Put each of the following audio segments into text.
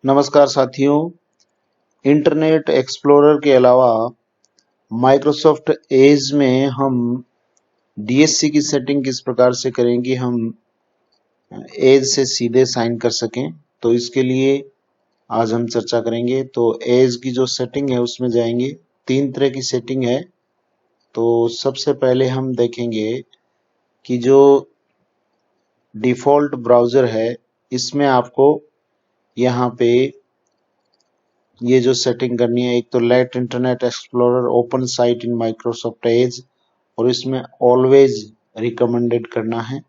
नमस्कार साथियों। Internet explorer के अलावा माइक्रोसॉफ्ट एज में हम डीएससी की सेटिंग किस प्रकार से करेंगे, हम एज से सीधे साइन कर सकें, तो इसके लिए आज हम चर्चा करेंगे। तो एज की जो सेटिंग है उसमें जाएंगे। 3 तरह की सेटिंग है। तो सबसे पहले हम देखेंगे कि जो डिफ़ॉल्ट ब्राउज़र है इसमें आपको यहाँ पे ये जो सेटिंग करनी है, एक तो let internet explorer open site in Microsoft Edge, और इसमें ऑलवेज रिकमेंडेड करना है।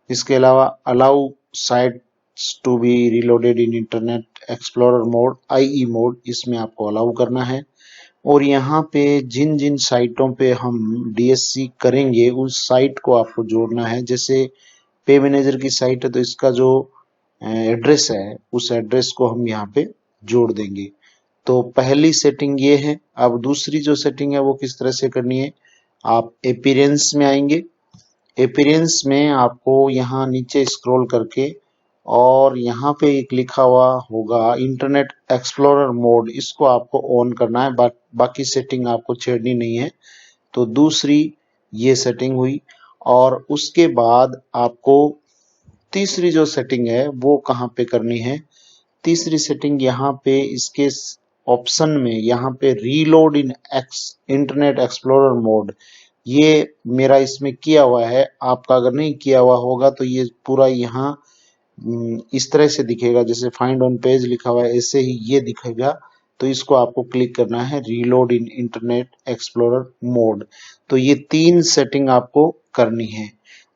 इसके अलावा allow sites to be reloaded in internet explorer mode IE mode, इसमें आपको अलाउ करना है। और यहाँ पे जिन जिन साइटों पे हम डीएससी करेंगे उस साइट को आपको जोड़ना है। जैसे पे मैनेजर की साइट है तो इसका जो एड्रेस है उस एड्रेस को हम यहाँ पे जोड़ देंगे। तो पहली सेटिंग ये है। अब दूसरी जो सेटिंग है वो किस तरह से करनी है, आप अपीयरेंस में आएंगे। अपीयरेंस में आपको यहाँ नीचे स्क्रॉल करके और यहाँ पे एक लिखा हुआ होगा इंटरनेट एक्सप्लोरर मोड, इसको आपको ऑन करना है। बाकी सेटिंग आपको छेड़नी नहीं है। तो दूसरी ये सेटिंग हुई। और उसके बाद आपको तीसरी जो सेटिंग है वो कहाँ पे करनी है, तीसरी सेटिंग यहाँ पे इसके ऑप्शन में यहाँ पे रीलोड इन इंटरनेट एक्सप्लोरर मोड, ये मेरा इसमें किया हुआ है। आपका अगर नहीं किया हुआ होगा तो ये पूरा यहाँ इस तरह से दिखेगा, जैसे फाइंड ऑन पेज लिखा हुआ है ऐसे ही ये दिखेगा। तो इसको आपको क्लिक करना है, रीलोड इन इंटरनेट एक्सप्लोरर मोड। तो ये 3 सेटिंग आपको करनी है।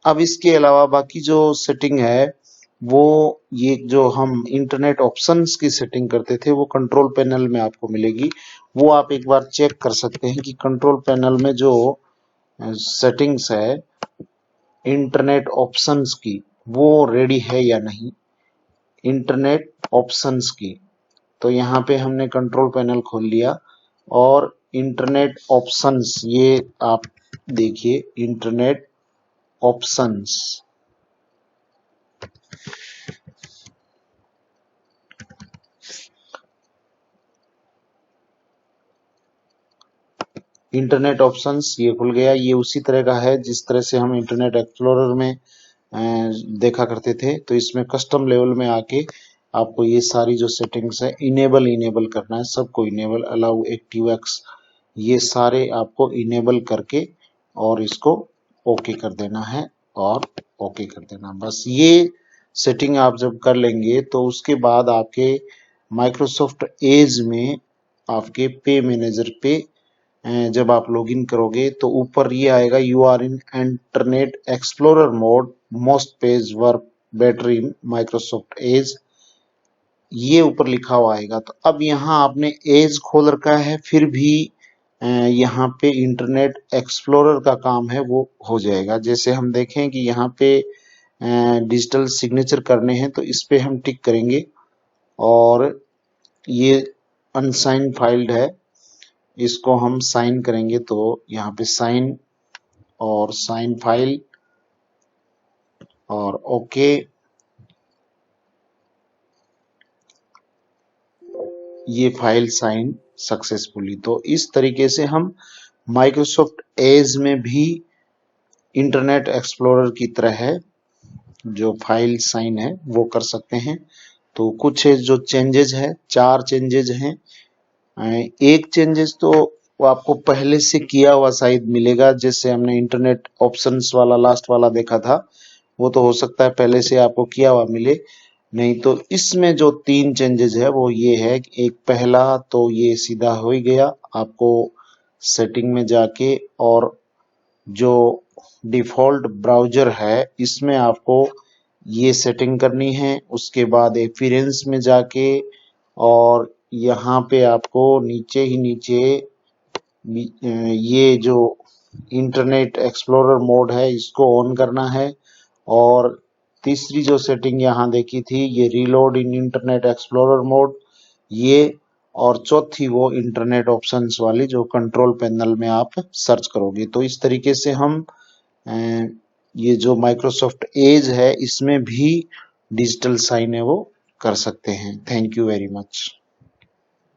अब इसके अलावा बाकी जो सेटिंग है वो ये जो हम इंटरनेट ऑप्शंस की सेटिंग करते थे वो कंट्रोल पैनल में आपको मिलेगी। वो आप एक बार चेक कर सकते हैं कि कंट्रोल पैनल में जो सेटिंग्स है इंटरनेट ऑप्शंस की वो रेडी है या नहीं, इंटरनेट ऑप्शंस की। तो यहाँ पे हमने कंट्रोल पैनल खोल लिया और इंटरनेट ऑप्शंस, ये आप देखिए इंटरनेट ऑप्शंस, इंटरनेट ऑप्शंस ये खुल गया। ये उसी तरह का है जिस तरह से हम इंटरनेट एक्सप्लोरर में देखा करते थे। तो इसमें कस्टम लेवल में आके आपको ये सारी जो सेटिंग्स है इनेबल करना है, सबको इनेबल, अलाउ, एक्टिव एक्स, ये सारे आपको इनेबल करके और इसको ओके कर देना है और ओके कर देना। बस ये सेटिंग आप जब कर लेंगे तो उसके बाद आपके माइक्रोसॉफ्ट एज में आपके पे मैनेजर पे जब आप लॉगिन करोगे तो ऊपर ये आएगा you are in internet explorer mode, most page work better in Microsoft Edge, ये ऊपर लिखा हुआ आएगा। तो अब यहाँ आपने एज खोल रखा है फिर भी यहाँ पे इंटरनेट एक्सप्लोरर का काम है वो हो जाएगा। जैसे हम देखें कि यहाँ पे डिजिटल सिग्नेचर करने हैं तो इस पे हम टिक करेंगे और ये अनसाइन फाइल्ड है, इसको हम साइन करेंगे। तो यहाँ पे साइन और साइन फाइल और ओके, ये फाइल साइन सक्सेसफुली। तो इस तरीके से हम माइक्रोसॉफ्ट एज में भी इंटरनेट एक्सप्लोरर की तरह है जो फाइल साइन है वो कर सकते हैं। तो कुछ जो चेंजेस है, 4 चेंजेस हैं। एक चेंजेस तो वो आपको पहले से किया हुआ शायद मिलेगा, जैसे हमने इंटरनेट ऑप्शंस वाला लास्ट वाला देखा था, वो तो हो सकता है पहले से आपको किया हुआ मिले। नहीं तो इसमें जो 3 चेंजेस है वो ये है कि एक पहला तो ये सीधा हो ही गया, आपको सेटिंग में जाके और जो डिफ़ॉल्ट ब्राउज़र है इसमें आपको ये सेटिंग करनी है। उसके बाद अपीयरेंस में जाके और यहाँ पे आपको नीचे ही नीचे ये जो इंटरनेट एक्सप्लोरर मोड है इसको ऑन करना है। और तीसरी जो सेटिंग यहाँ देखी थी ये रीलोड इन इंटरनेट एक्सप्लोरर मोड, ये, और चौथी वो इंटरनेट ऑप्शंस वाली जो कंट्रोल पैनल में आप सर्च करोगे। तो इस तरीके से हम ये जो माइक्रोसॉफ्ट एज है इसमें भी डिजिटल साइन है वो कर सकते हैं। Thank you very much.